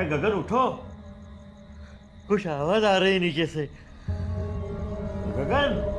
अरे गगन उठो, कुछ आवाज आ रही नीचे से। गगन,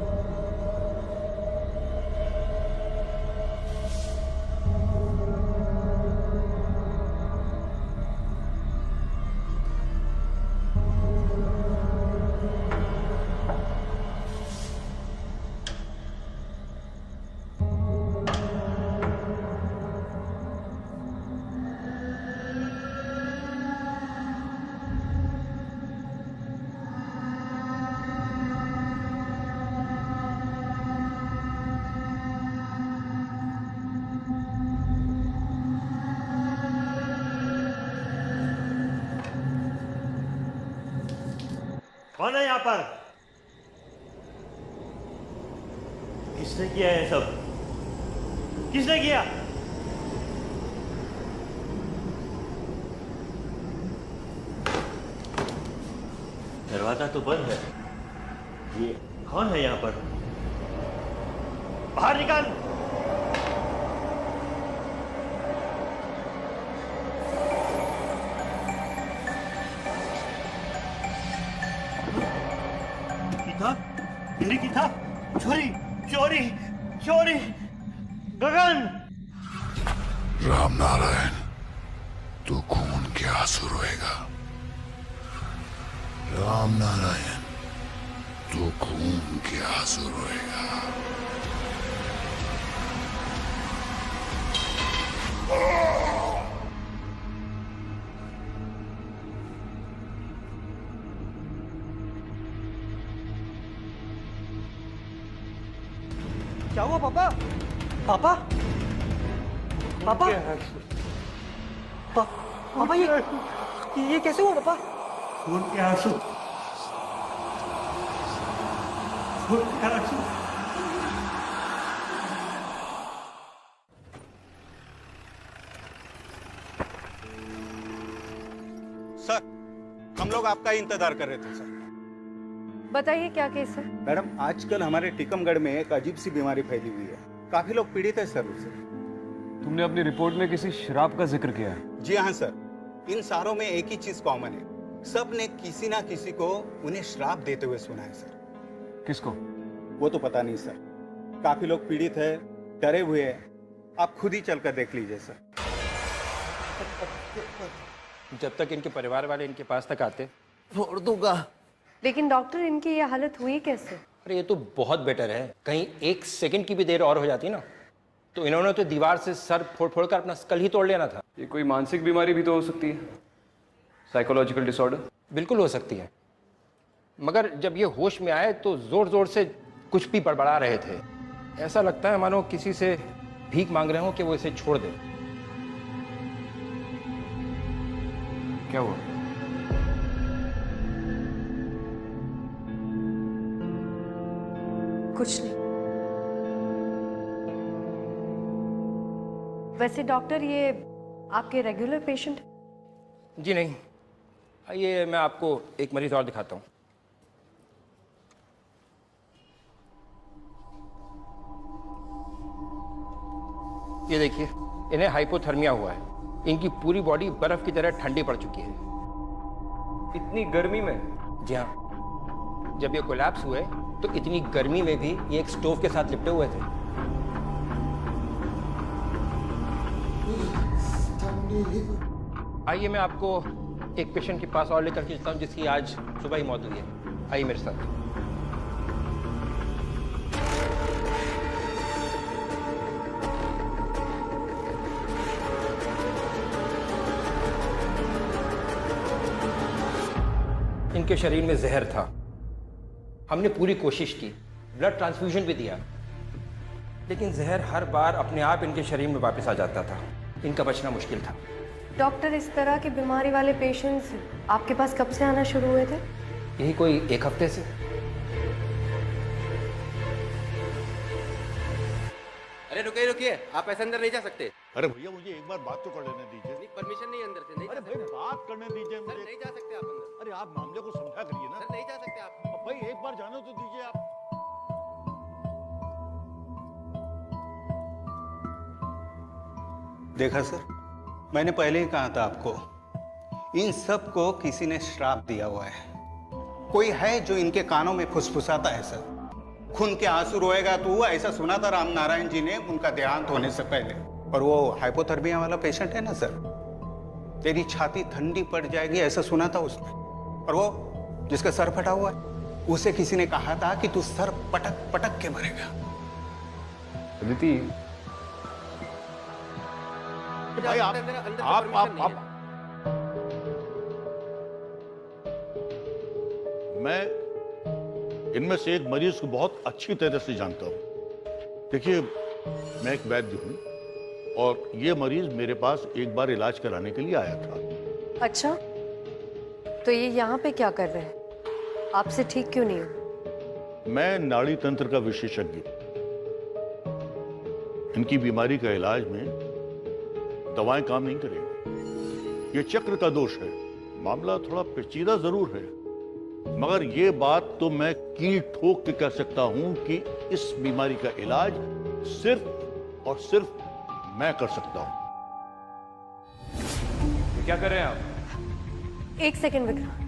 कौन है यहाँ पर? किसने किया है सब? किसने किया? दरवाजा तो बंद है। ये कौन है यहाँ पर? बाहर निकल। मेरी किताब चोरी चोरी चोरी। गगन, राम नारायण, तू खून के आंसू रोएगा। राम नारायण, तू खून के आंसू रोएगा। क्या हुआ पापा? पापा? पापा? पापा ये कैसे हुआ पापा? खून के आंसू, खून के आंसू। सर, हम लोग आपका ही इंतजार कर रहे थे सर। बताइए क्या केस है? मैडम, आजकल हमारे टीकमगढ़ में एक अजीब सी बीमारी फैली हुई है। काफी लोग पीड़ित है सर उससे। तुमने अपनी रिपोर्ट में किसी शराब का जिक्र किया है? जी हाँ सर, इन सारों में एक ही चीज कॉमन है। सब ने किसी ना किसी को उन्हें श्राप देते हुए सुना है सर। किसको? वो तो पता नहीं सर। काफी लोग पीड़ित है, डरे हुए हैं। आप खुद ही चलकर देख लीजिए सर। जब तक इनके परिवार वाले इनके पास तक आते छोड़ दूंगा। लेकिन डॉक्टर, इनकी ये हालत हुई कैसे? अरे ये तो बहुत बेटर है। कहीं एक सेकंड की भी देर और हो जाती ना, तो इन्होंने तो दीवार से सर फोड़ फोड़ कर अपना स्कल ही तोड़ लेना था। ये कोई मानसिक बीमारी भी तो हो सकती है, साइकोलॉजिकल डिसऑर्डर। बिल्कुल हो सकती है, मगर जब ये होश में आए तो जोर जोर से कुछ भी बड़बड़ा रहे थे। ऐसा लगता है मानो किसी से भीख मांग रहे हो कि वो इसे छोड़ दे। क्या हुआ? कुछ नहीं। वैसे डॉक्टर, ये आपके रेगुलर पेशेंट? जी नहीं, आइए मैं आपको एक मरीज और दिखाता हूँ। ये देखिए, इन्हें हाइपोथर्मिया हुआ है। इनकी पूरी बॉडी बर्फ की तरह ठंडी पड़ चुकी है। इतनी गर्मी में? जी हाँ, जब ये कोलैप्स हुए तो इतनी गर्मी में भी ये एक स्टोव के साथ लिपटे हुए थे। आइए मैं आपको एक पेशेंट के पास और लेकर के चलता हूँ जिसकी आज सुबह ही मौत हुई है। आइए मेरे साथ। इनके शरीर में जहर था। हमने पूरी कोशिश की, ब्लड ट्रांसफ्यूजन भी दिया, लेकिन जहर हर बार अपने आप इनके शरीर में वापस आ जाता था। इनका बचना मुश्किल था। डॉक्टर, इस तरह की बीमारी वाले पेशेंट्स आपके पास कब से आना शुरू हुए थे? यही कोई एक हफ्ते से। अरे रुकिए रुकिए, आप ऐसे अंदर नहीं जा सकते। अरे भैया, मुझे एक बार बात तो कर लेने दीजिए। परमिशन नहीं अंदर से। नहीं अरे भाई, बात करने दीजिए मुझे। नहीं जा सकते आप अंदर। अरे आप मामले को समझा करिए ना। सर नहीं जा सकते आप। अब भाई एक बार जाने तो दीजिए आप। देखा सर, मैंने पहले ही कहा था आपको, इन सब को किसी ने श्राप दिया हुआ है। कोई है जो इनके कानों में फुसफुसाता है सर। खून के आंसू रोएगा तू, ऐसा सुना था राम नारायण जी ने उनका देहांत होने से पहले। और वो हाइपोथर्मिया वाला पेशेंट है ना सर, तेरी छाती ठंडी पड़ जाएगी ऐसा सुना था उसने। और वो जिसका सर फटा हुआ है, उसे किसी ने कहा था कि तू सर पटक पटक के मरेगा। अदिति, भाई आप मैं इनमें से एक मरीज को बहुत अच्छी तरह से जानता हूं। देखिए, मैं एक वैद्य हूं और ये मरीज मेरे पास एक बार इलाज कराने के लिए आया था। अच्छा, तो ये यहाँ पे क्या कर रहे हैं? आपसे ठीक क्यों नहीं हो? मैं नाड़ी तंत्र का विशेषज्ञ। इनकी बीमारी का इलाज में दवाएं काम नहीं करेंगी। ये चक्र का दोष है। मामला थोड़ा पेचीदा जरूर है, मगर ये बात तो मैं कील ठोक के कह सकता हूं कि इस बीमारी का इलाज सिर्फ और सिर्फ मैं कर सकता हूं। ये क्या कर रहे हैं आप? एक सेकंड विक्रांत।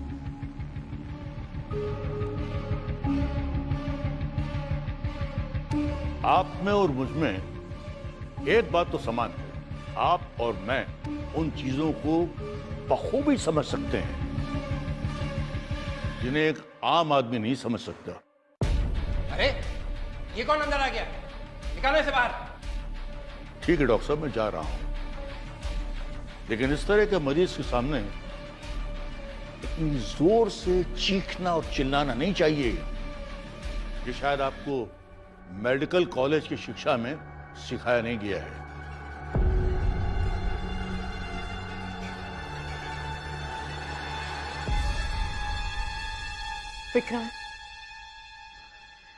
आप में और मुझ में एक बात तो समान है, आप और मैं उन चीजों को बखूबी समझ सकते हैं जिन्हें एक आम आदमी नहीं समझ सकता। अरे ये कौन अंदर आ गया? निकालो इसे बाहर। ठीक है डॉक्टर साहब, मैं जा रहा हूं, लेकिन इस तरह के मरीज के सामने इतनी जोर से चीखना और चिल्लाना नहीं चाहिए। ये शायद आपको मेडिकल कॉलेज की शिक्षा में सिखाया नहीं गया है। विक्रांत,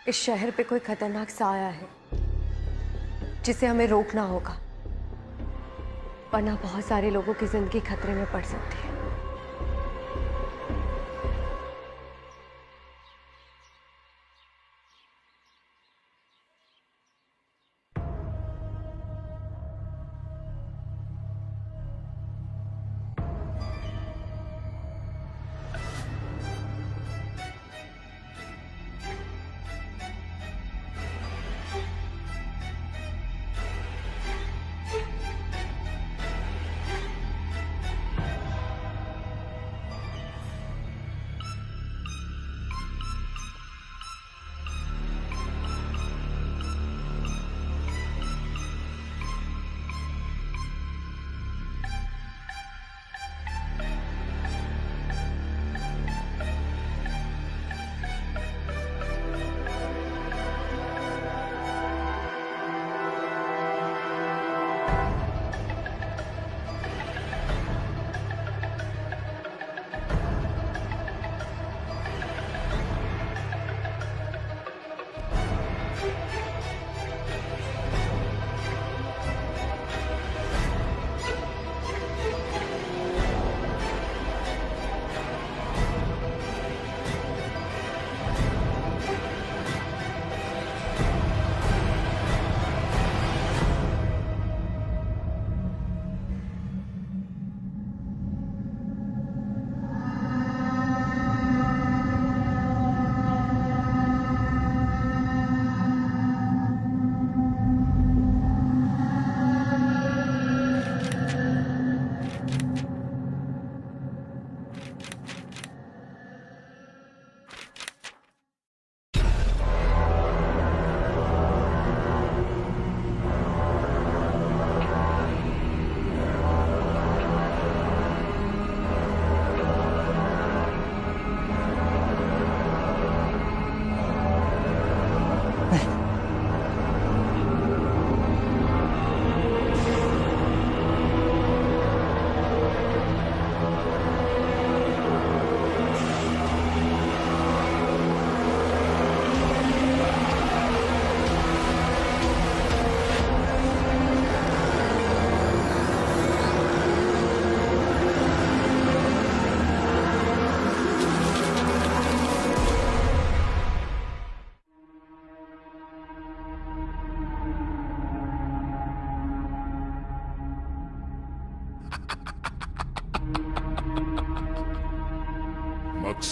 इस शहर पे कोई खतरनाक साया है जिसे हमें रोकना होगा, वरना बहुत सारे लोगों की जिंदगी खतरे में पड़ सकती है।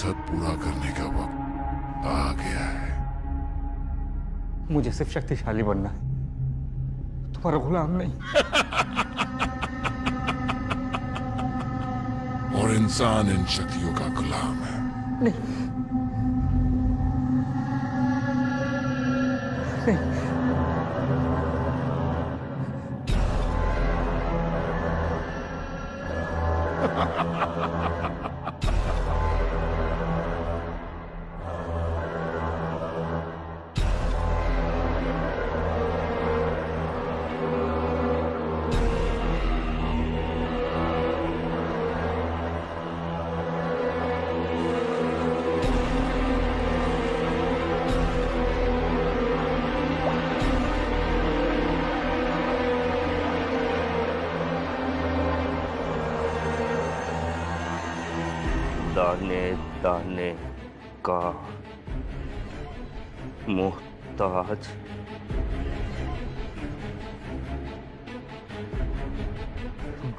मकसद पूरा करने का वक्त आ गया है। मुझे सिर्फ शक्तिशाली बनना है, तुम्हारा गुलाम नहीं। और इंसान इन शक्तियों का गुलाम है। नहीं, नहीं। दाने दाने का मोहताज,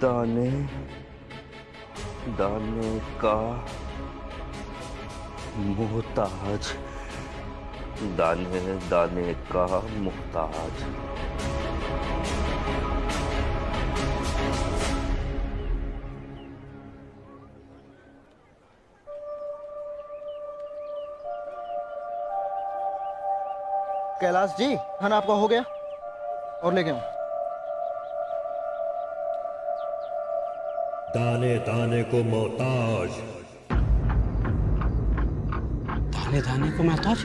दाने दाने का मोहताज, दाने दाने का मोहताज। कैलाश जी, खाना आपका हो गया? और लेके आऊं? दाने दाने को मोहताज, दाने दाने को मोहताज।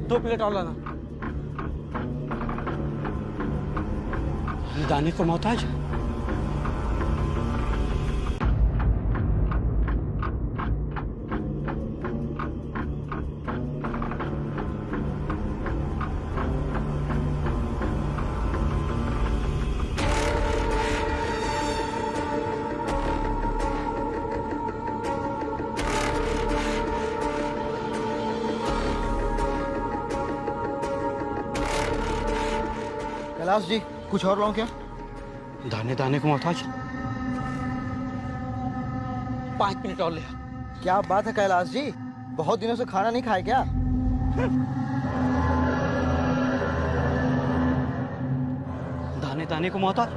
दो प्लेट और लाना। दाने को मोहताज। कैलाश जी, कुछ और लाऊं क्या? दाने दाने को मोहताज। 5 प्लेट और ले। क्या बात है कैलाश जी, बहुत दिनों से खाना नहीं खाए क्या? दाने दाने को मोहताज।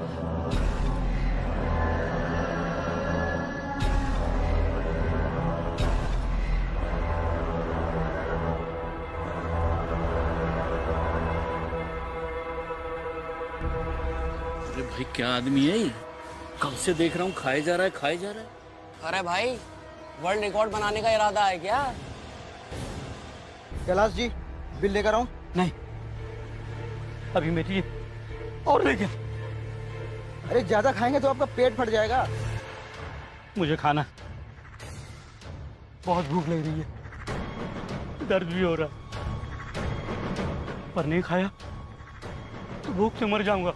अरे भाई, क्या आदमी है ये? कब से देख रहा हूँ, खाए जा रहा है खाए जा रहा है। अरे भाई, वर्ल्ड रिकॉर्ड बनाने का इरादा है क्या? कैलाश जी, बिल लेकर आऊं? नहीं, अभी मेरे लिए और लेके। अरे ज्यादा खाएंगे तो आपका पेट फट जाएगा। मुझे खाना, बहुत भूख लग रही है, दर्द भी हो रहा है, पर नहीं खाया तो भूख से मर जाऊंगा।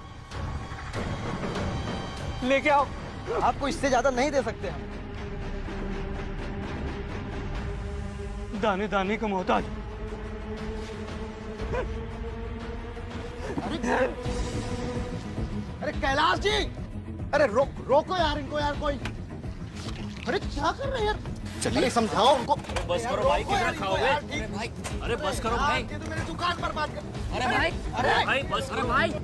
लेके आओ। आपको इससे ज्यादा नहीं दे सकते। दाने दाने का मोहताज। अरे कैलाश जी, अरे रोको यार इनको यार कोई। अरे क्या कर रहे हैं यार? चलिए समझाओ उनको। अरे बस करो भाई, कितना खाओगे? अरे भाई, अरे बस करो भाई। ये तो मेरी दुकान पर बात कर। अरे भाई, अरे भाई बस करो भाई।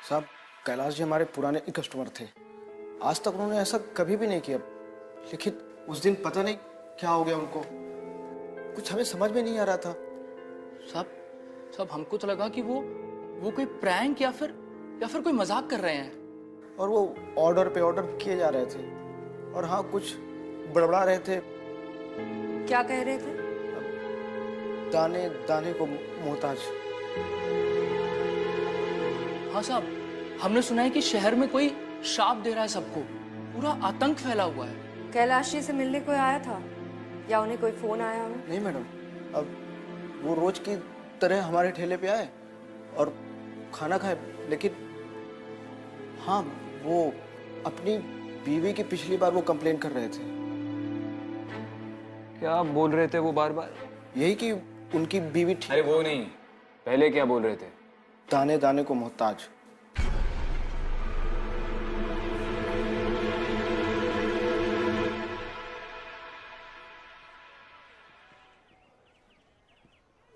साहब, कैलाश जी हमारे पुराने कस्टमर थे। आज तक उन्होंने ऐसा कभी भी नहीं किया, लेकिन उस दिन पता नहीं क्या हो गया उनको। कुछ हमें समझ में नहीं आ रहा था। साहब हमको तो लगा कि वो कोई प्रैंक या फिर कोई मजाक कर रहे हैं। और वो ऑर्डर पे ऑर्डर किए जा रहे थे, और हाँ कुछ बड़बड़ा रहे थे। क्या कह रहे थे? दाने दाने को मोहताज। हाँ साहब, हमने सुना है कि शहर में कोई श्राप दे रहा है सबको, पूरा आतंक फैला हुआ है। कैलाश जी से मिलने कोई आया था या उन्हें कोई फोन आया हो? नहीं मैडम, अब वो रोज की तरह हमारे ठेले पे आए और खाना खाए, लेकिन हाँ, वो अपनी बीवी की पिछली बार वो कंप्लेन कर रहे थे। क्या बोल रहे थे वो बार बार? यही कि उनकी बीवी ठीक। अरे वो नहीं, पहले क्या बोल रहे थे? दाने दाने को मोहताज।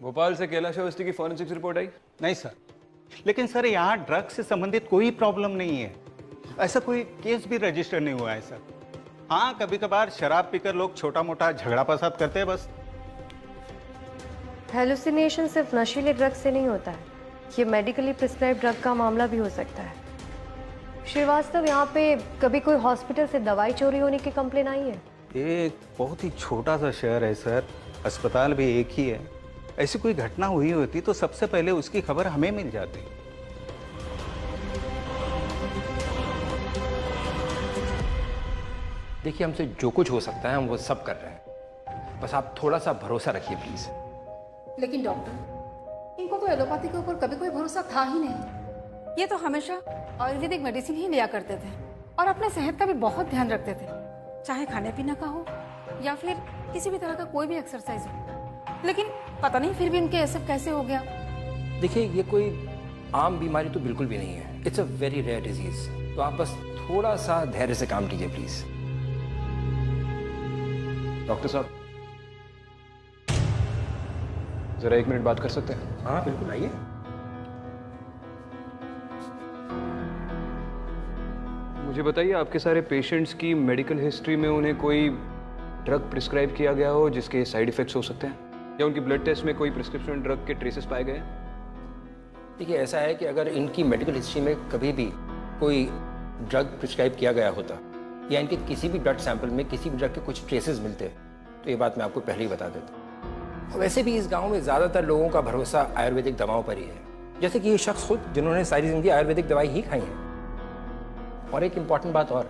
भोपाल से कैलाश अवस्थी की फॉरेंसिक्स रिपोर्ट आई? नहीं सर, लेकिन सर यहाँ ड्रग्स से संबंधित कोई प्रॉब्लम नहीं है। ऐसा कोई केस भी रजिस्टर नहीं हुआ है सर। हाँ, कभी कभार शराब पीकर लोग छोटा मोटा झगड़ा फसाद करते हैं बस। हेलुसिनेशन सिर्फ नशीले ड्रग से नहीं होता है, ये मेडिकली प्रिस्क्राइब ड्रग का मामला भी हो सकता है। श्रीवास्तव, यहाँ पे कभी कोई हॉस्पिटल से दवाई चोरी होने की कंप्लेन आई है? ये एक बहुत ही छोटा सा शहर है सर, अस्पताल भी एक ही है। ऐसी कोई घटना हुई होती तो सबसे पहले उसकी खबर हमें मिल जाती। देखिए, हमसे जो कुछ हो सकता है हम वो सब कर रहे हैं, बस आप थोड़ा सा भरोसा रखिए प्लीज। लेकिन डॉक्टर, इनको तो एलोपैथी के ऊपर कभी कोई भरोसा था ही नहीं। ये तो हमेशा आयुर्वेदिक मेडिसिन ही लिया करते थे और अपने सेहत का भी बहुत ध्यान रखते थे, चाहे खाने पीने का हो या फिर किसी भी तरह का कोई भी एक्सरसाइज हो। लेकिन पता नहीं फिर भी इनके ऐसा कैसे हो गया। देखिए, ये कोई आम बीमारी तो बिल्कुल भी नहीं है, it's a very rare disease. तो आप बस थोड़ा सा धैर्य से काम कीजिए प्लीज। डॉक्टर साहब, जरा 1 मिनट बात कर सकते हैं? हाँ बिल्कुल, आइए। मुझे बताइए, आपके सारे पेशेंट्स की मेडिकल हिस्ट्री में उन्हें कोई ड्रग प्रिस्क्राइब किया गया हो जिसके साइड इफेक्ट्स हो सकते हैं, या उनकी ब्लड टेस्ट में कोई प्रिस्क्रिप्शन ड्रग के ट्रेसेस पाए गए? देखिए, ऐसा है कि अगर इनकी मेडिकल हिस्ट्री में कभी भी कोई ड्रग प्रिस्क्राइब किया गया होता या इनके किसी भी ब्लड सैंपल में किसी भी ड्रग के कुछ ट्रेसेस मिलते तो ये बात मैं आपको पहले ही बता देता। वैसे भी इस गांव में ज़्यादातर लोगों का भरोसा आयुर्वेदिक दवाओं पर ही है, जैसे कि ये शख्स खुद जिन्होंने सारी जिंदगी आयुर्वेदिक दवाई ही खाई है। और एक इम्पॉर्टेंट बात और,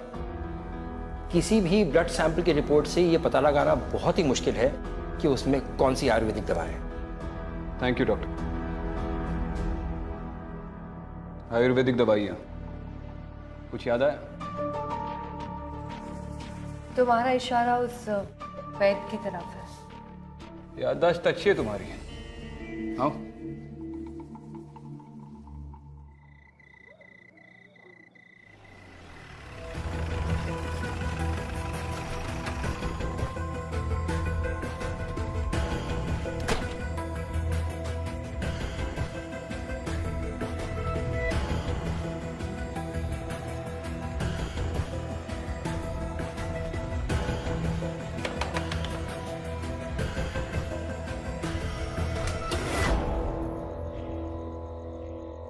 किसी भी ब्लड सैंपल की रिपोर्ट से ये पता लगाना बहुत ही मुश्किल है कि उसमें कौन सी आयुर्वेदिक दवा है। Thank you doctor. आयुर्वेदिक दवाइयाँ, कुछ याद आया? तुम्हारा इशारा उस वैद्य की तरफ है। याददाश्त अच्छी है तुम्हारी। हाँ,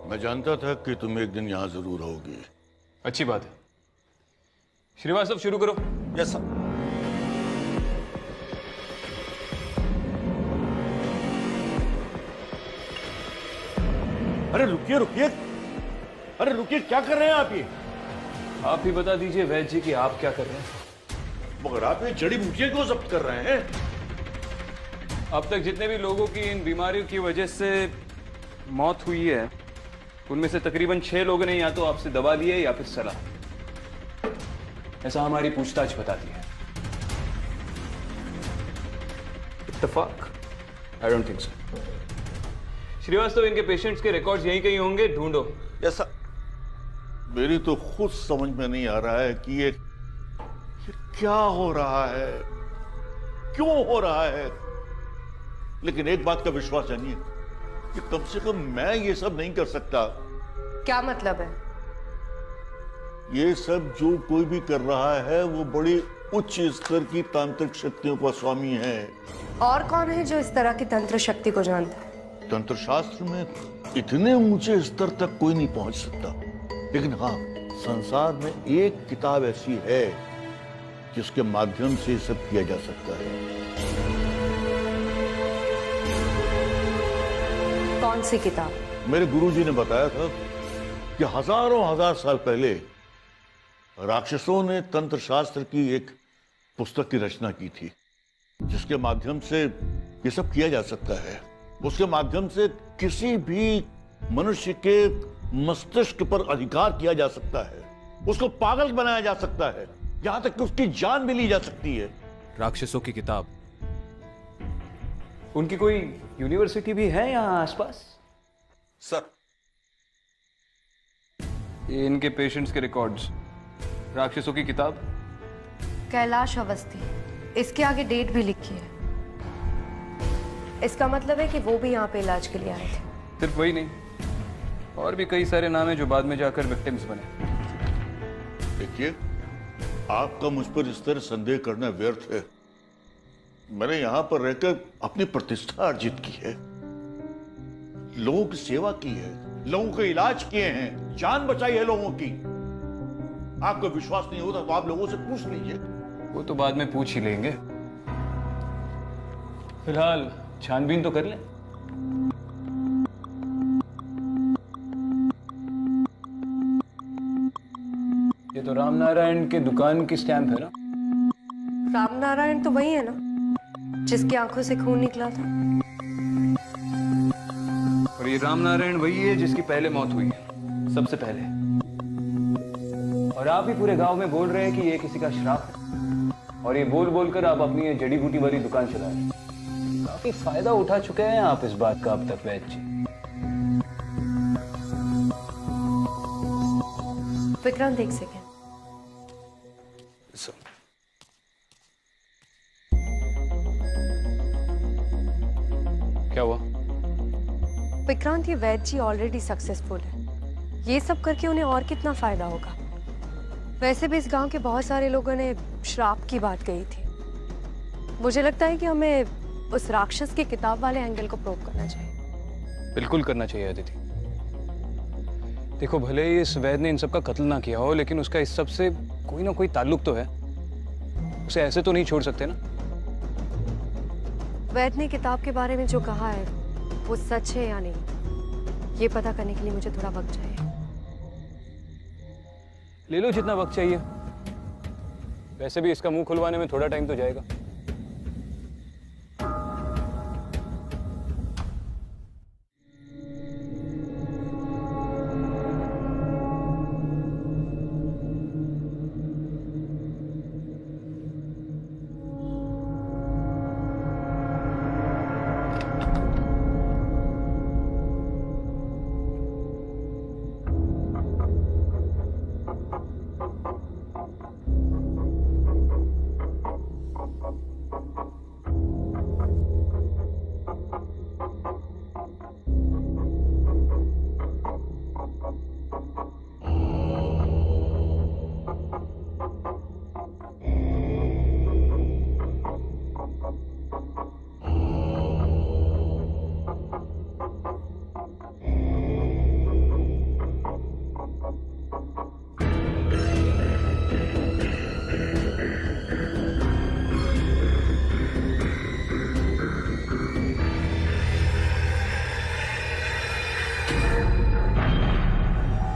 मैं जानता था कि तुम एक दिन यहां जरूर होगी। अच्छी बात है। श्रीवास्तव, शुरू करो। Yes sir. अरे रुकिए रुकिए, अरे रुकिए, क्या कर रहे हैं आप? ये आप ही बता दीजिए वैद्य जी कि आप क्या कर रहे हैं। मगर आप ये जड़ी बूटियां क्यों जब्त कर रहे हैं? अब तक जितने भी लोगों की इन बीमारियों की वजह से मौत हुई है, उनमें से तकरीबन 6 लोगों ने या तो आपसे दवा ली है या फिर सलाह। ऐसा हमारी पूछताछ बताती है। इत्तेफाक? I don't think so. Srivastava, इनके पेशेंट्स के रिकॉर्ड्स यहीं कहीं होंगे, ढूंढो। Yes sir. मेरी तो खुद समझ में नहीं आ रहा है कि ये क्या हो रहा है, क्यों हो रहा है। लेकिन एक बात का विश्वास जानिए कि कम से कम मैं ये सब नहीं कर सकता। क्या मतलब है? ये सब जो कोई भी कर रहा है वो बड़ी उच्च स्तर की तांत्रिक शक्तियों का स्वामी है। और कौन है जो इस तरह की तंत्र शक्ति को जानता है? तंत्र शास्त्र में इतने ऊंचे स्तर तक कोई नहीं पहुंच सकता, लेकिन हाँ, संसार में एक किताब ऐसी है जिसके माध्यम से ये सब किया जा सकता है। कौन सी किताब? मेरे गुरुजी ने बताया था कि हजारों हजार साल पहले राक्षसों ने तंत्र शास्त्र की एक पुस्तक की रचना की थी, जिसके माध्यम से ये सब किया जा सकता है। उसके माध्यम से किसी भी मनुष्य के मस्तिष्क पर अधिकार किया जा सकता है, उसको पागल बनाया जा सकता है, यहां तक कि उसकी जान भी ली जा सकती है। राक्षसों की किताब, उनकी कोई यूनिवर्सिटी भी है यहाँ आसपास? सर, ये इनके पेशेंट्स के रिकॉर्ड्स, राक्षसों की किताब। कैलाश अवस्थी, इसके आगे डेट भी लिखी है। इसका मतलब है कि वो भी यहाँ पे इलाज के लिए आए थे। सिर्फ वही नहीं, और भी कई सारे नाम हैं जो बाद में जाकर विक्टिम्स बने। देखिए, आपका मुझ पर इस तरह संदेह करना व्यर्थ है। मैंने यहां पर रहकर अपनी प्रतिष्ठा अर्जित की है, लोगों की सेवा की है, लोगों के इलाज किए हैं, जान बचाई है लोगों की। आपको विश्वास नहीं होता तो आप लोगों से पूछ लीजिए। वो तो बाद में पूछ ही लेंगे, फिलहाल छानबीन तो कर लें। ये तो रामनारायण के दुकान की स्टैंप है ना? रामनारायण तो वही है ना जिसकी आंखों से खून निकला था। और ये रामनारायण वही है जिसकी पहले मौत हुई है, सबसे पहले। और आप ही पूरे गांव में बोल रहे हैं कि ये किसी का श्राप है, और ये बोल बोलकर आप अपनी ये जड़ी बूटी वाली दुकान चला रहे हैं। काफी फायदा उठा चुके हैं आप इस बात का अब तक, वैद्य जी। विक्रांत, एक सेकेंड। क्या हुआ? विक्रांत, ये वैद्य जी ऑलरेडी सक्सेसफुल है। ये सब करके उन्हें और कितना फायदा होगा? वैसे भी इस गांव के बहुत सारे लोगों ने श्राप की बात कही थी। मुझे लगता है कि हमें उस राक्षस की किताब वाले एंगल को प्रूव करना चाहिए। बिल्कुल करना चाहिए अदिति। देखो, भले ही इस वैद्य ने इन सब का कत्ल ना किया हो, लेकिन उसका इस सब से कोई ना कोई ताल्लुक तो है। उसे ऐसे तो नहीं छोड़ सकते ना। वैद्य ने किताब के बारे में जो कहा है वो सच है या नहीं, ये पता करने के लिए मुझे थोड़ा वक्त चाहिए। ले लो जितना वक्त चाहिए, वैसे भी इसका मुंह खुलवाने में थोड़ा टाइम तो जाएगा।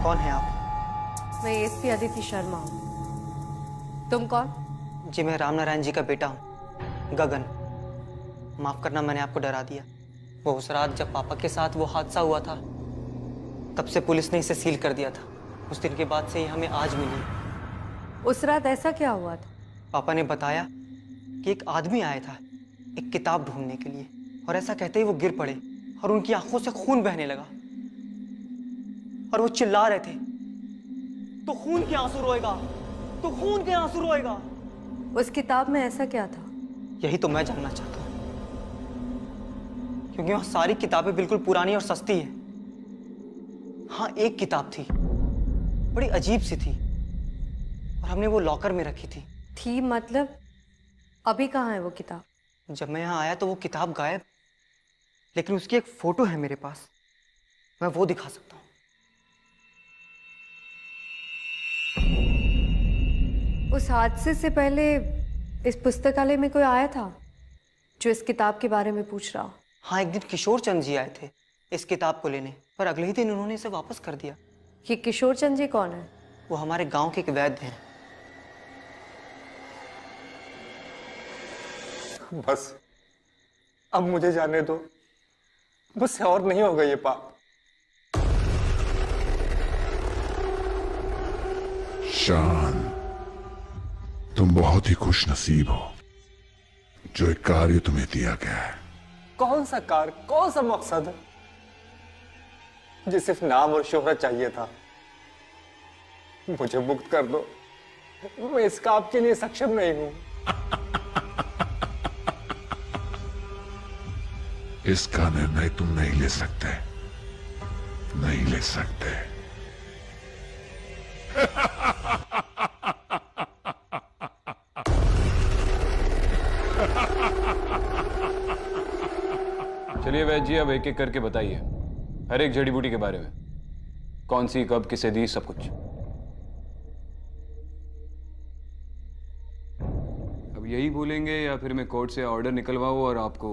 कौन है आप? मैं एसपी अदिति शर्मा हूँ। तुम कौन? जी, मैं रामनारायण जी का बेटा हूँ, गगन। माफ करना, मैंने आपको डरा दिया। वो उस रात जब पापा के साथ वो हादसा हुआ था, तब से पुलिस ने इसे सील कर दिया था। उस दिन के बाद से ही हमें आज मिली। उस रात ऐसा क्या हुआ था? पापा ने बताया कि एक आदमी आया था एक किताब ढूंढने के लिए, और ऐसा कहते ही वो गिर पड़े और उनकी आंखों से खून बहने लगा, और वो चिल्ला रहे थे, तो खून के आंसू रोएगा, तो खून के आंसू रोएगा। उस किताब में ऐसा क्या था? यही तो मैं जानना चाहता हूँ, क्योंकि वहां सारी किताबें बिल्कुल पुरानी और सस्ती है। हाँ, एक किताब थी, बड़ी अजीब सी थी, और हमने वो लॉकर में रखी थी। मतलब अभी कहाँ है वो किताब? जब मैं यहाँ आया तो वो किताब गायब, लेकिन उसकी एक फोटो है मेरे पास, मैं वो दिखा सकता हूँ। उस हादसे से पहले इस पुस्तकालय में कोई आया था जो इस किताब के बारे में पूछ रहा हो? हाँ, एक दिन किशोर चंद जी आए थे इस किताब को लेने, पर अगले ही दिन उन्होंने इसे वापस कर दिया। ये किशोर चंद जी कौन है? वो हमारे गांव के एक वैद्य हैं। बस अब मुझे जाने दो, मुझसे और नहीं होगा ये पाप। शान, तुम बहुत ही खुश नसीब हो जो एक कार्य तुम्हें दिया गया है। कौन सा कार्य, कौन सा मकसद है? मुझे सिर्फ नाम और शोहरत चाहिए था। मुझे मुक्त कर दो, मैं इस काम के लिए सक्षम नहीं हूं। इसका निर्णय तुम नहीं ले सकते, नहीं ले सकते। चलिए वैद्य जी, अब एक एक करके बताइए हर एक जड़ी बूटी के बारे में, कौन सी कब किसे दी, सब कुछ। अब यही बोलेंगे या फिर मैं कोर्ट से ऑर्डर निकलवाऊं और आपको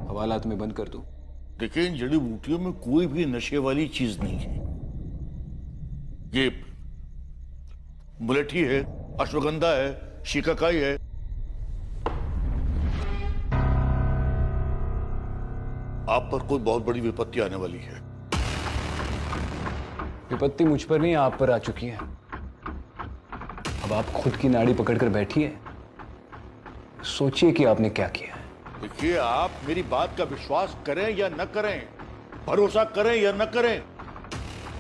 हवालात में बंद कर दूं? देखिए, इन जड़ी बूटियों में कोई भी नशे वाली चीज नहीं है। ये मुलेठी है, अश्वगंधा है, शिकाकाई है। आप पर कोई बहुत बड़ी विपत्ति आने वाली है। विपत्ति मुझ पर नहीं, आप पर आ चुकी है। अब आप खुद की नाड़ी पकड़कर बैठिए, सोचिए कि आपने क्या किया है। देखिए, आप मेरी बात का विश्वास करें या न करें, भरोसा करें या न करें,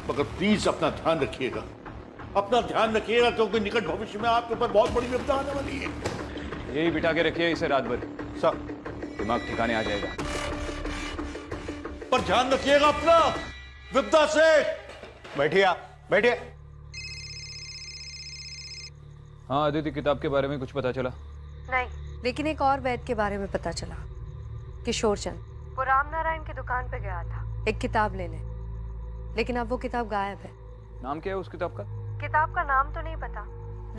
मगर प्लीज अपना ध्यान रखिएगा, अपना ध्यान रखिएगा, क्योंकि निकट भविष्य में आपके ऊपर बहुत बड़ी विपदा आने वाली है। यही बिठा के रखिए इसे रात भर, सर दिमाग ठिकाने आ जाएगा। पर ध्यान रखिएगा अपना, विपदा से। बैठिए आप, बैठिए। हाँ अदिति, किताब के बारे में कुछ पता चला? नहीं, लेकिन एक और वैद्य के बारे में पता चला। किशोर चंद वो राम नारायण की दुकान पे गया था एक किताब लेने, लेकिन अब वो किताब गायब है। नाम क्या है उस किताब का? किताब का नाम तो नहीं पता,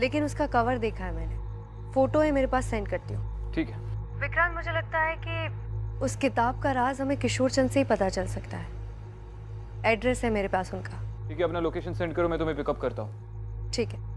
लेकिन उसका कवर देखा है मैंने। फोटो है मेरे पास, सेंड करती हूँ। ठीक है विक्रांत, मुझे लगता है कि उस किताब का राज हमें किशोर चंद से ही पता चल सकता है। एड्रेस है मेरे पास उनका। ठीक है, अपना लोकेशन सेंड करो, मैं तुम्हें पिकअप करता हूँ। ठीक है।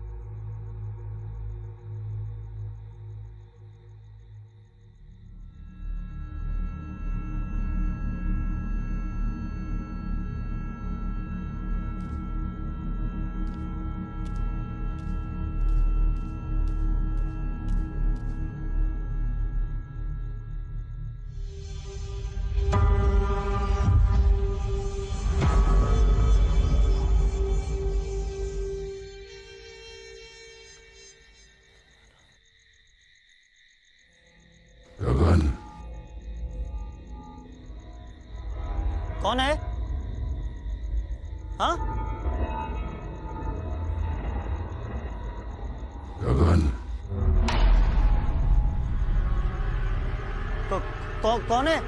गगन, कौन है? हाँ? गगन, कौन है?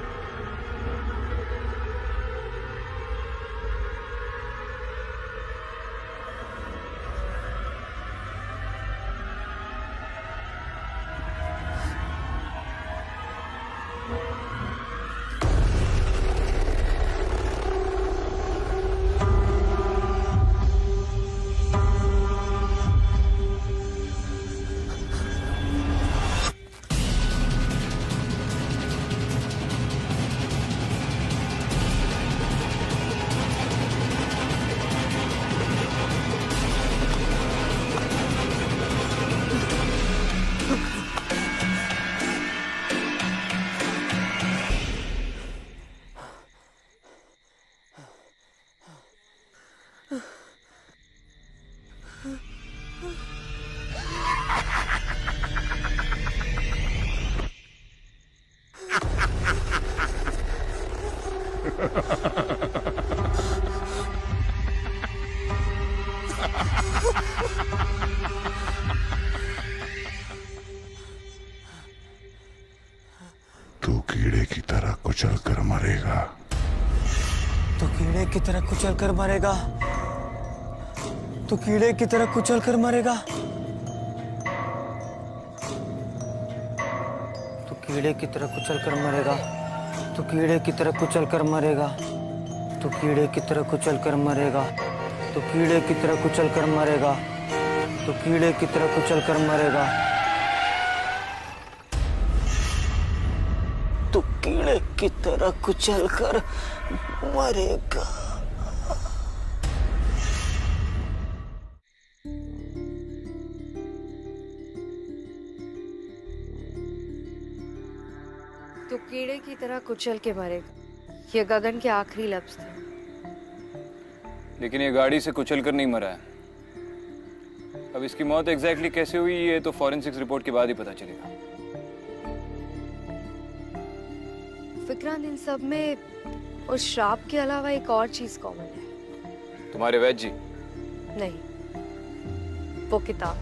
तू कीड़े की तरह कुचल कर मरेगा। तो कीड़े की तरह कुचल कर मरेगा। तो कीड़े की तरह कुचल कर मरेगा। तो कीड़े की तरह कुचल कर मरेगा। तो कीड़े की तरह कुचल कर मरेगा। तो कीड़े की तरह कुचल कर मरेगा। तो कीड़े की तरह कुचल कर मरेगा। तो कीड़े की तरह कुचल कर मरेगा। तो कीड़े की तरह कुचल कर मरेगा। तो कीड़े की तरह कुचल के मरेगा, ये गगन के आखिरी लफ्ज थे। लेकिन ये गाड़ी से कुचल कर नहीं मरा है। अब इसकी मौत एग्जैक्टली कैसे हुई ये तो फॉरेंसिक्स रिपोर्ट के बाद ही पता चलेगा। विक्रांत, इन सब में उस श्राप के अलावा एक और चीज कॉमन है। तुम्हारे वैद्य जी? नहीं, वो किताब।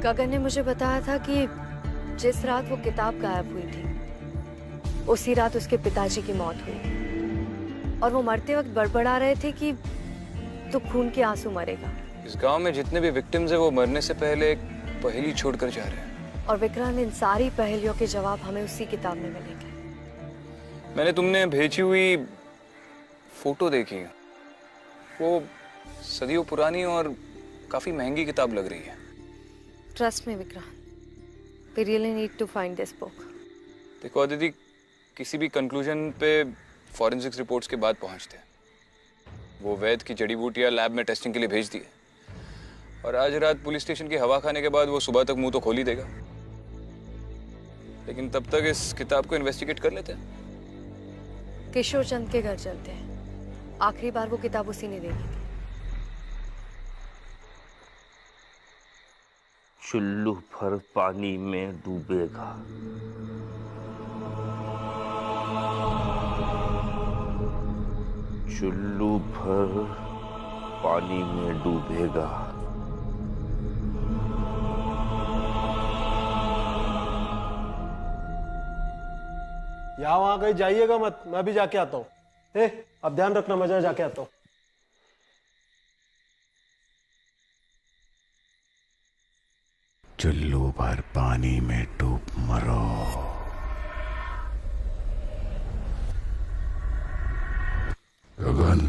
गगन ने मुझे बताया था कि जिस रात वो किताब गायब हुई थी उसी रात उसके पिताजी की मौत हुई, और वो मरते वक्त बड़बड़ा रहे थे कि तो खून के आंसू मरेगा। इस गांव में जितने भी विक्टिम्स हैं वो मरने से पहले एक पहेली छोड़कर जा रहे हैं। और विक्रांत, इन सारी पहेलियों के जवाब हमें उसी किताब में मिलेंगे। मैंने तुमने भेजी हुई फोटो देखी, वो सदियों पुरानी और काफी महंगी किताब लग रही है। ट्रस्ट में Vikrant, we really need to find this book. देखो दीदी, किसी भी कंक्लूजन पे फॉरेंसिक्स रिपोर्ट्स के बाद पहुंचते हैं। वो वैद्य की जड़ी बूटियां लैब में टेस्टिंग के लिए भेज दी है, और आज रात पुलिस स्टेशन की हवा खाने के बाद वो सुबह तक मुंह तो खोल ही देगा। लेकिन तब तक इस किताब को इन्वेस्टिगेट कर लेते हैं। किशोर चंद के घर चलते हैं, आखिरी बार वो किताब उसी ने देखी थी। चुल्लू भर पानी में डूबेगा। चुल्लू भर पानी में डूबेगा। यहाँ वहां कहीं जाइएगा मत, मैं भी जाके आता हूँ। अब ध्यान रखना, मैं जाके आता हूँ। चुल्लू भर पानी में डूब मरो। गगन,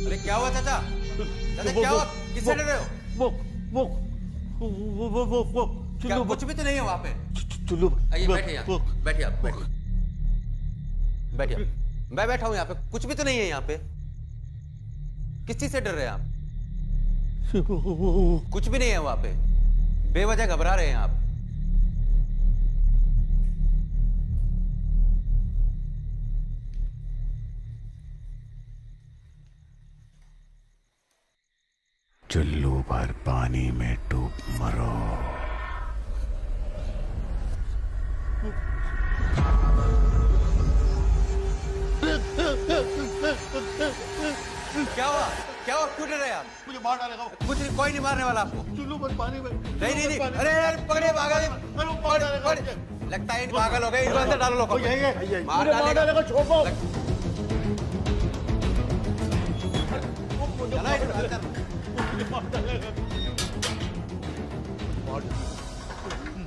अरे क्या हुआ चाचा? चाचा क्या हुआ? किससे डर रहे हो? वो क्या कुछ भी तो नहीं है वहां पे? चुल्लू, आइए बैठिए यहाँ, बैठिए आप, बैठिए, बैठिए। मैं बैठा हूँ यहाँ पे, कुछ भी तो नहीं है यहाँ पे। किस चीज से डर रहे हैं आप? कुछ भी नहीं है वहां पे, बेवजह घबरा रहे हैं आप। चुल्लू भर पानी में डूब मरो। क्या हुआ? क्या हुआ? क्यों डर रहे हैं आप? मुझे मार डालेगा। कुछ नहीं, कोई नहीं मारने वाला आपको। चुल्लू भर पानी में। नहीं, अरे पकड़िए, पागल। लगता है इन पागल हो गए, इनको अंदर डालो। लोग मार डालेगा। छोड़ो।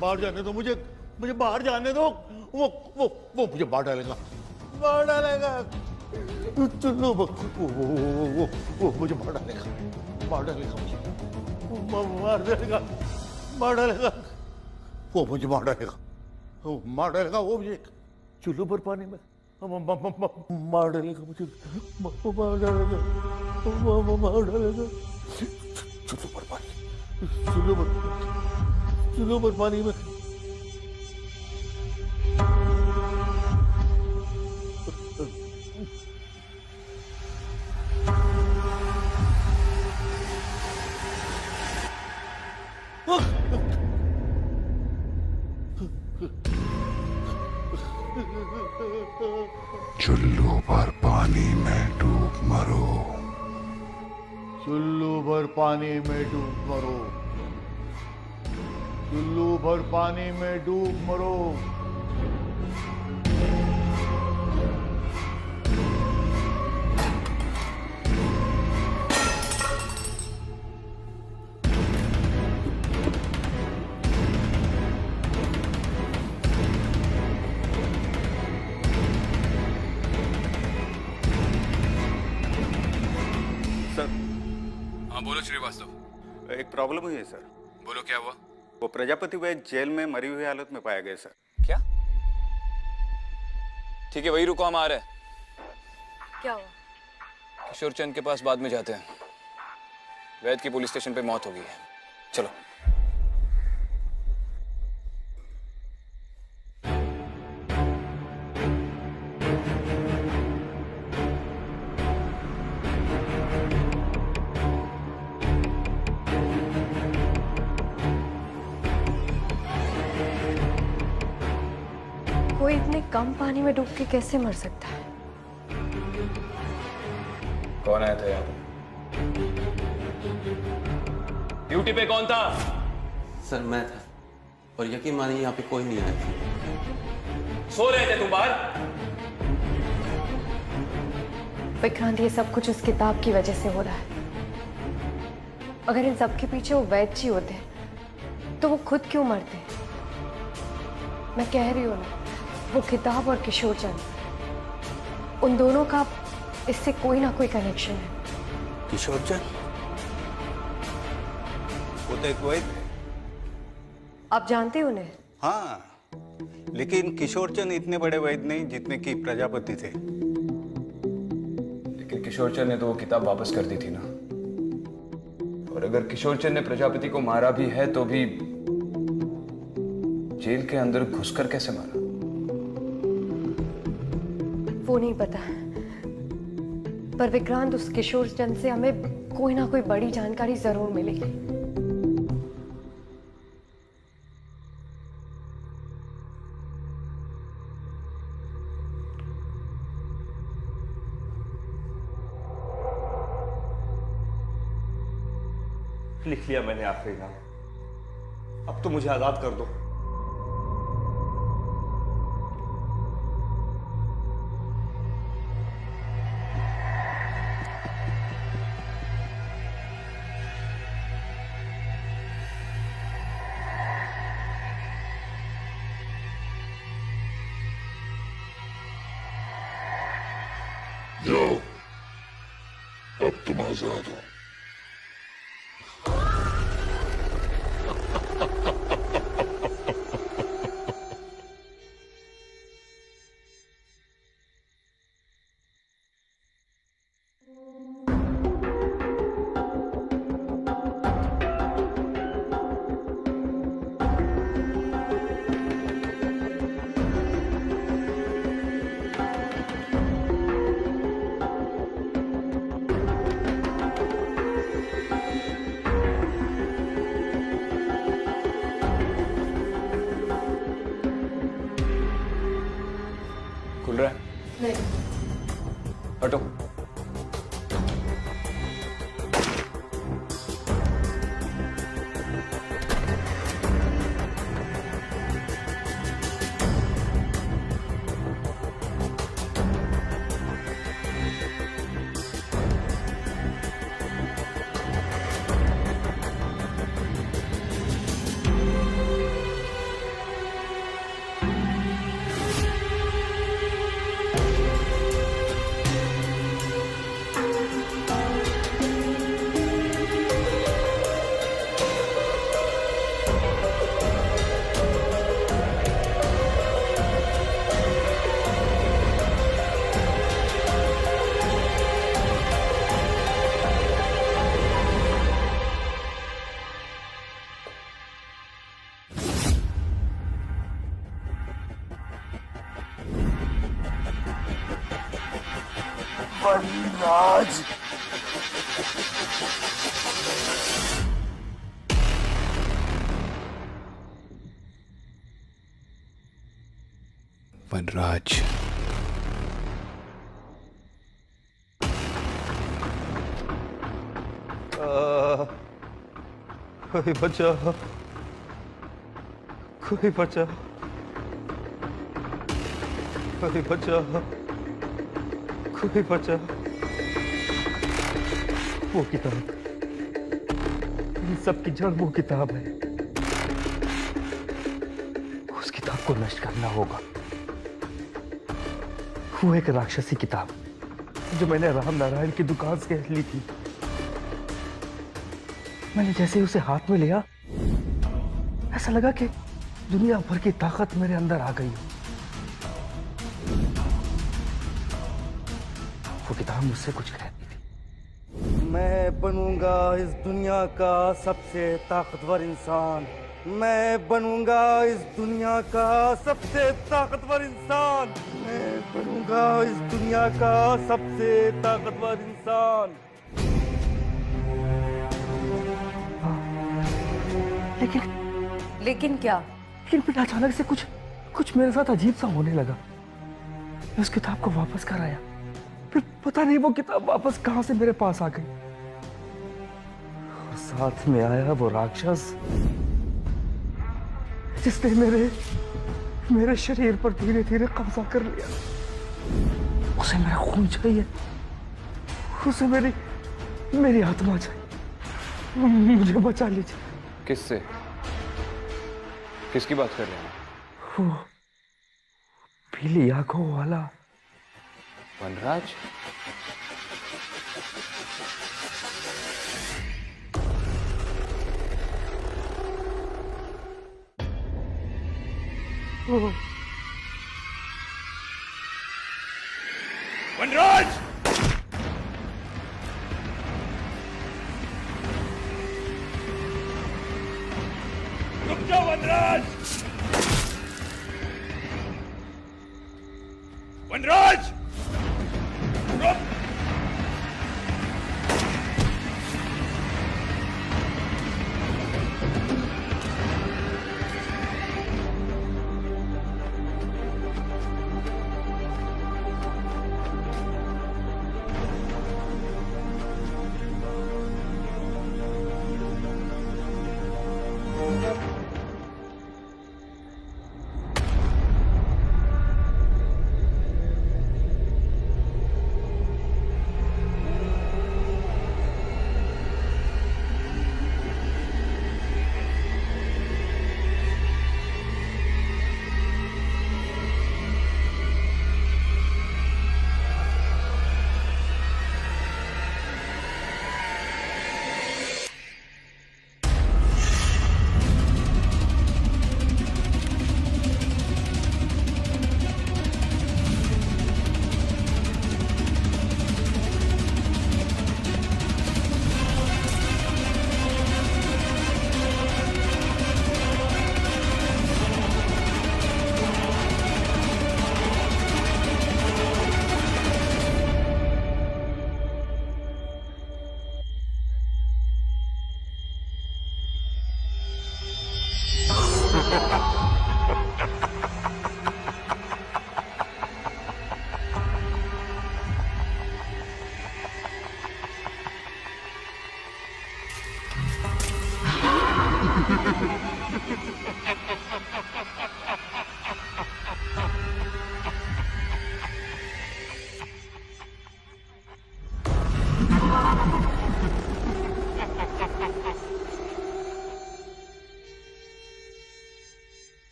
बाहर जाने दो मुझे बाहर जाने दो। वो मुझे मार डालेगा। चुल्लू वो मुझे मार डालेगा वो मुझे मार डालेगा वो मुझे चुल्लू पर पानी में मार डालेगा मुझे मार डालेगा चुल्लू पर पानी में चुल्लू भर पानी में डूब मरो। चुल्लू भर पानी में डूब मरो। चुल्लू भर पानी में डूब मरो। हाँ बोलो श्रीवास्तव। एक प्रॉब्लम हुई है सर। बोलो क्या हुआ? वो प्रजापति वैद्य जेल में मरी हुई हालत में पाया गया सर। क्या? ठीक है, वही रुको, हम आ रहे हैं। क्या हुआ? किशोर चंद के पास बाद में जाते हैं। वैद्य की पुलिस स्टेशन पे मौत हो गई है। चलो। कोई इतने कम पानी में डूब के कैसे मर सकता है? कौन आया था यहाँ पे? ड्यूटी पे कौन था? सर मैं था, और यकीन मानिए यहाँ पे कोई नहीं आया था। सो रहे थे तुम बाहर? विक्रांत, ये सब कुछ उस किताब की वजह से हो रहा है। अगर इन सब के पीछे वो वैद्य जी होते तो वो खुद क्यों मरते? मैं कह रही हूँ ना, वो किताब और किशोर चंद, उन दोनों का इससे कोई ना कोई कनेक्शन है। किशोर चंद? वो तो एक वैद्य है। आप जानते हो उन्हें? हाँ, लेकिन किशोर चंद इतने बड़े वैद्य नहीं जितने कि प्रजापति थे। लेकिन किशोर चंद ने तो वो किताब वापस कर दी थी ना। और अगर किशोर चंद ने प्रजापति को मारा भी है तो भी जेल के अंदर घुसकर कैसे मारा? वो नहीं पता, पर विक्रांत, उस किशोर चंद से हमें कोई ना कोई बड़ी जानकारी जरूर मिलेगी। लिख लिया मैंने आखिरी नाम। अब तो मुझे आजाद कर दो। जाओ, अब तुम आजाद हो। खुल रहा है? नहीं। हटो। वनराज, वनराज, कोई बचाओ, कोई बचाओ, कोई बचाओ, कोई बचाओ। वो किताब, इन सब की जड़ वो किताब है। उस किताब को नष्ट करना होगा। वो एक राक्षसी किताब जो मैंने राम नारायण की दुकान से ली थी। मैंने जैसे ही उसे हाथ में लिया, ऐसा लगा कि दुनिया भर की ताकत मेरे अंदर आ गई हो। वो किताब मुझसे कुछ कहती थी। मैं बनूंगा इस दुनिया का सबसे ताकतवर इंसान। मैं बनूंगा इस दुनिया का सबसे ताकतवर इंसान। मैं बनूंगा इस दुनिया का सबसे ताकतवर इंसान। लेकिन क्या? लेकिन फिर अचानक से कुछ मेरे साथ अजीब सा होने लगा। मैं उस किताब को वापस कर आया, फिर पता नहीं वो किताब वापस कहां से मेरे पास आ गई। और साथ में आया वो राक्षस जिसने मेरे शरीर पर धीरे धीरे कब्जा कर लिया। उसे मेरा खून चाहिए, उसे मेरी आत्मा चाहिए। मुझे बचा लीजिए। किससे? किसकी बात कर रहे हैं? वो पीली आंखों वाला वनराज। वनराज! रुक जाओ वनराज! वनराज! रुक!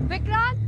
विक्रांत!